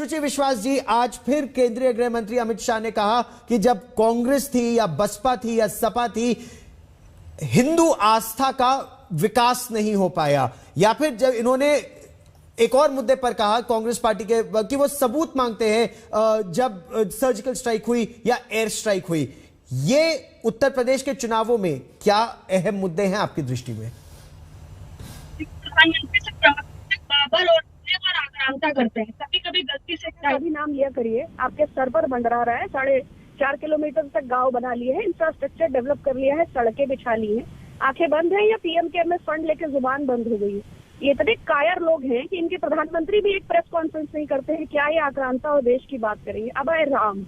शुचि विश्वास जी, आज फिर केंद्रीय गृह मंत्री अमित शाह ने कहा कि जब कांग्रेस थी या बसपा थी या सपा थी, हिंदू आस्था का विकास नहीं हो पाया। या फिर जब इन्होंने एक और मुद्दे पर कहा कांग्रेस पार्टी के कि वो सबूत मांगते हैं जब सर्जिकल स्ट्राइक हुई या एयर स्ट्राइक हुई। ये उत्तर प्रदेश के चुनावों में क्या अहम मुद्दे हैं आपकी दृष्टि में? बाबर और आक्रांता करते हैं, कभी कभी गलती से भी नाम लिया करिए, आपके सर पर मंडरा रहा है। 4.5 किलोमीटर तक गांव बना लिए हैं, इंफ्रास्ट्रक्चर डेवलप कर लिया है, सड़कें बिछा ली हैं, आंखें बंद हैं या पीएम केयर में फंड लेके जुबान बंद हो गई है। ये इतने कायर लोग हैं कि इनके प्रधानमंत्री भी एक प्रेस कॉन्फ्रेंस नहीं करते हैं। क्या ये आक्रांता और देश की बात करेंगे? अब आए राम,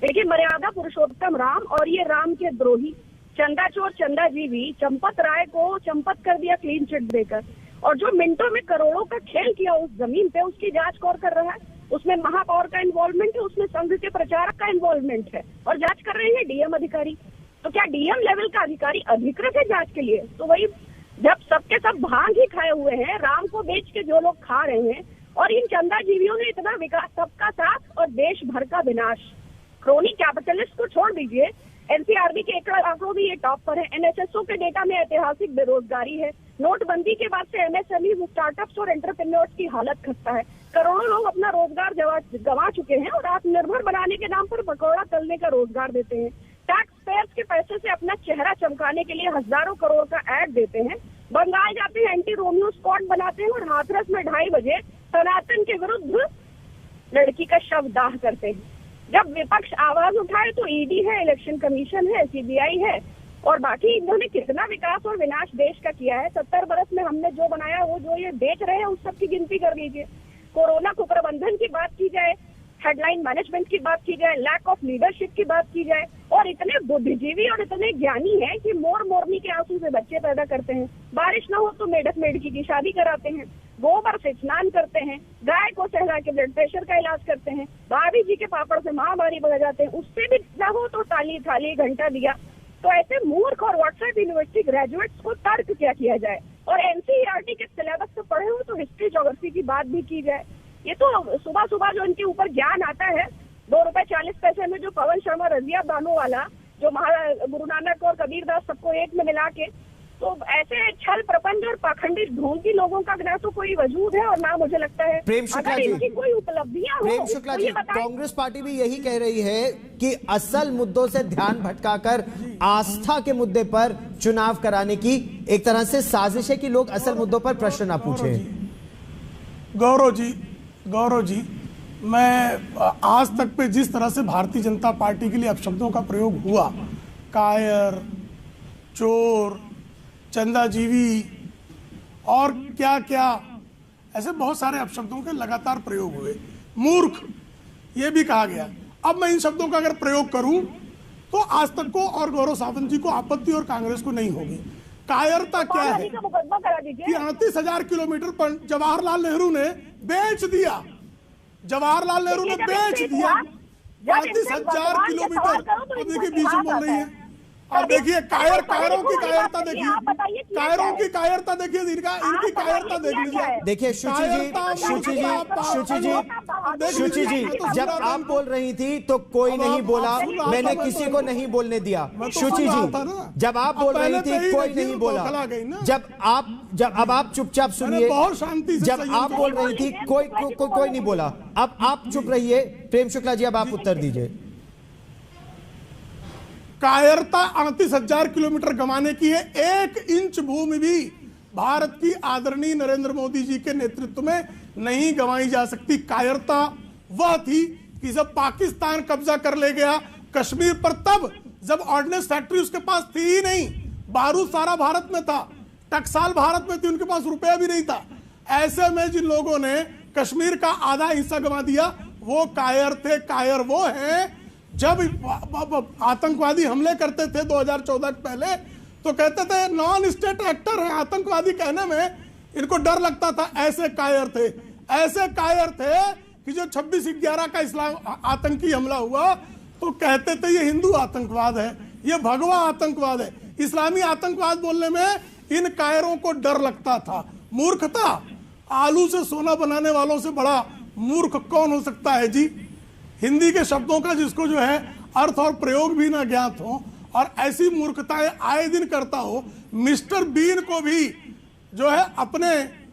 देखिए मर्यादा पुरुषोत्तम राम और ये राम के द्रोही चंदा चोर चंदा जीवी चंपत राय को चंपत कर दिया क्लीन चिट देकर, और जो मिनटों में करोड़ों का खेल किया उस जमीन पे, उसकी जांच कौन कर रहा है? उसमें महापौर का इन्वॉल्वमेंट है, उसमें संघ के प्रचारक का इन्वॉल्वमेंट है, और जांच कर रहे हैं डीएम अधिकारी। तो क्या डीएम लेवल का अधिकारी अधिकृत है जांच के लिए? तो वही जब सबके सब भांग ही खाए हुए हैं, राम को बेच के जो लोग खा रहे हैं, और इन चंदा जीवियों ने इतना विकास, सबका साथ और देश भर का विनाश। क्रोनी कैपिटलिस्ट को छोड़ दीजिए, एनसीआरबी के आंकड़ों भी ये टॉप पर है। एनएसएसओ के डेटा में ऐतिहासिक बेरोजगारी है। नोटबंदी के बाद से एमएसएमई, स्टार्टअप्स और एंटरप्रेन्योर्स की हालत खस्ता है। करोड़ों लोग अपना रोजगार गंवा चुके हैं, और आत्मनिर्भर बनाने के नाम पर पकौड़ा तलने का रोजगार देते हैं। टैक्स पेयर्स के पैसे से अपना चेहरा चमकाने के लिए हजारों करोड़ का ऐड देते हैं। बंगाल जाते हैं, एंटी रोमियो स्क्वाड बनाते हैं, और हाथरस में 2:30 बजे सनातन के विरुद्ध लड़की का शव दाह करते हैं। जब विपक्ष आवाज उठाए तो ईडी है, इलेक्शन कमीशन है, सीबीआई है, और बाकी इन्होंने कितना विकास और विनाश देश का किया है। 70 बरस में हमने जो बनाया, वो जो ये बेच रहे हैं, उस सब की गिनती कर लीजिए। कोरोना कुप्रबंधन की बात की जाए, हेडलाइन मैनेजमेंट की बात की जाए, लैक ऑफ लीडरशिप की बात की जाए, और इतने बुद्धिजीवी और इतने ज्ञानी हैं कि मोर मोरनी के आंसू से बच्चे पैदा करते हैं। बारिश ना हो तो मेढक मेढकी की शादी कराते हैं, गोबर से स्नान करते हैं, गाय को सहला के ब्लड प्रेशर का इलाज करते हैं, भाभी जी के पापड़ से महामारी बढ़ जाते हैं, उससे भी ना हो तो ताली थाली घंटा दिया। तो ऐसे मूर्ख और व्हाट्सएप यूनिवर्सिटी ग्रेजुएट्स को तर्क क्या किया जाए? और एनसीईआरटी के सिलेबस से पढ़े हो तो हिस्ट्री ज्योग्राफी की बात भी की जाए। ये तो सुबह सुबह जो इनके ऊपर ज्ञान आता है, 2 रुपए 40 पैसे में जो पवन शर्मा, रजिया बानो वाला, जो गुरु नानक और कबीरदास सबको एक में मिला के, तो ऐसे छल प्रपंच और पाखंडी ढोंगी लोगों का ना तो कोई वजूद है, और ना मुझे लगता है प्रेम शुक्ला जी, इनकी कोई उपलब्धियां हो। प्रेम शुक्ला जी, कांग्रेस पार्टी भी यही कह रही है कि असल मुद्दों से ध्यान भटकाकर आस्था के मुद्दे पर चुनाव कराने की एक तरह से साजिश है कि लोग असल मुद्दों पर प्रश्न ना पूछे। गौरव जी, मैं आज तक पे जिस तरह से भारतीय जनता पार्टी के लिए अपशब्दों का प्रयोग हुआ, कायर, चोर, चंदाजीवी और क्या क्या, ऐसे बहुत सारे अपशब्दों के लगातार प्रयोग हुए। मूर्ख ये भी कहा गया। अब मैं इन शब्दों का अगर प्रयोग करूं तो आज तक को और गौरव सावंत जी को आपत्ति और कांग्रेस को नहीं होगी। कायरता क्या है कि 38,000 किलोमीटर पर जवाहरलाल नेहरू ने बेच दिया। जवाहरलाल नेहरू ने बेच दिया 38,000 किलोमीटर। अब देखिए बीच में बोल रही है। अब देखिए कायरों की कायरता देखिए, कायरों की कायरता देखिए, इनकी कायरता देख लीजिए। देखिए शुचि जी, जब आप बोल रही थी तो कोई नहीं बोला, मैंने किसी को नहीं बोलने दिया। शुचि जी, जब आप बोल रही थी कोई नहीं बोला, अब आप चुपचाप सुनिए। बहुत शांति से जब आप बोल रही थी कोई नहीं बोला, अब आप चुप रहिए। प्रेम शुक्ला जी, अब आप उत्तर दीजिए। कायरता 38,000 किलोमीटर गंवाने की है। 1 इंच भूमि भी भारत की आदरणीय नरेंद्र मोदी जी के नेतृत्व में नहीं गंवाई जा सकती। कायरता वह थी कि जब पाकिस्तान कब्जा कर ले गया कश्मीर पर, तब जब ऑर्डिनेंस फैक्ट्री उसके पास थी ही नहीं, बारूद सारा भारत में था, टकसाल भारत में थी, उनके पास रुपया भी नहीं था। ऐसे में जिन लोगों ने कश्मीर का आधा हिस्सा गंवा दिया, वो कायर थे। कायर वो है जब आतंकवादी हमले करते थे 2014 के पहले, तो कहते थे नॉन स्टेट एक्टर है आतंकवादी, कहने में इनको डर लगता था। ऐसे कायर थे कि जो 26/11 का इस्लाम आतंकी हमला हुआ तो कहते थे ये हिंदू आतंकवाद है, ये भगवा आतंकवाद है। इस्लामी आतंकवाद बोलने में इन कायरों को डर लगता था। मूर्खता आलू से सोना बनाने वालों से बड़ा मूर्ख कौन हो सकता है जी? हिंदी के शब्दों का जिसको जो है अर्थ और प्रयोग भी ना ज्ञात हो और ऐसी मूर्खताएं आए दिन करता हो। मिस्टर बीन को भी जो है अपने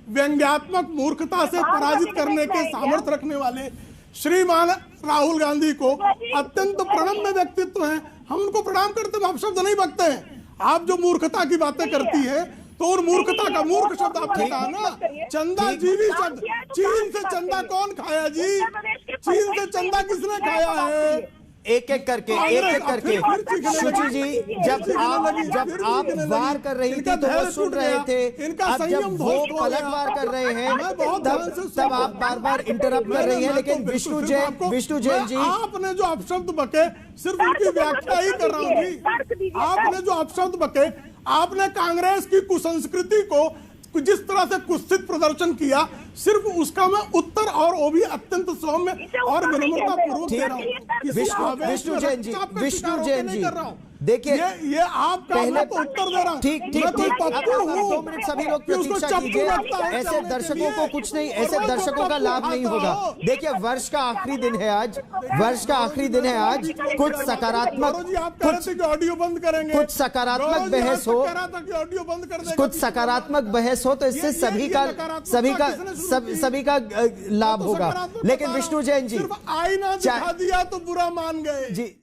व्यंग्यात्मक मूर्खता से पराजित करने के सामर्थ्य रखने वाले श्रीमान राहुल गांधी को अत्यंत प्रणम्य व्यक्तित्व हैं, हम उनको प्रणाम करते हैं, आप शब्द नहीं बकते हैं। आप जो मूर्खता की बातें करती है तो उन मूर्खता का मूर्ख शब्द आपने कहा ना, चंदा जीवी शब्द। चीन से चंदा कौन खाया जी? चीन से चंदा किसने खाया है? एक एक करके शुचि जी, जब आप वार कर रही थी तो वो सुन रहे थे, अब जब वो पलटवार कर रहे हैं तब आप बार बार इंटरप्ट कर रही हैं। लेकिन विष्णु जैन जी, आपने जो अपशब्द बके सिर्फ उनकी व्याख्या ही कर रहा हूं जी। आपने जो अपशब्द बके, आपने कांग्रेस की कुसंस्कृति को जिस तरह से कुत्सित प्रदर्शन किया, सिर्फ उसका मैं उत्तर और वो भी अत्यंत सौम्य और विनम्रता पूर्वक दे रहा हूं। विष्णु जैन जी देखिए, ये आपका मैं तो उत्तर दे रहा हूं। ठीक 2 मिनट सभी लोग प्रतीक्षा कीजिए। ऐसे दर्शकों को कुछ नहीं, ऐसे दर्शकों का लाभ नहीं होगा। देखिए, वर्ष का आखिरी दिन है आज, वर्ष का आखिरी दिन है आज। कुछ सकारात्मक ऑडियो बंद करेंगे, कुछ सकारात्मक बहस हो, ऑडियो बंद कर देंगे, कुछ सकारात्मक बहस हो तो इससे सभी का लाभ होगा। लेकिन विष्णु जैन जी, आईना दिखा दिया तो बुरा मान गए जी।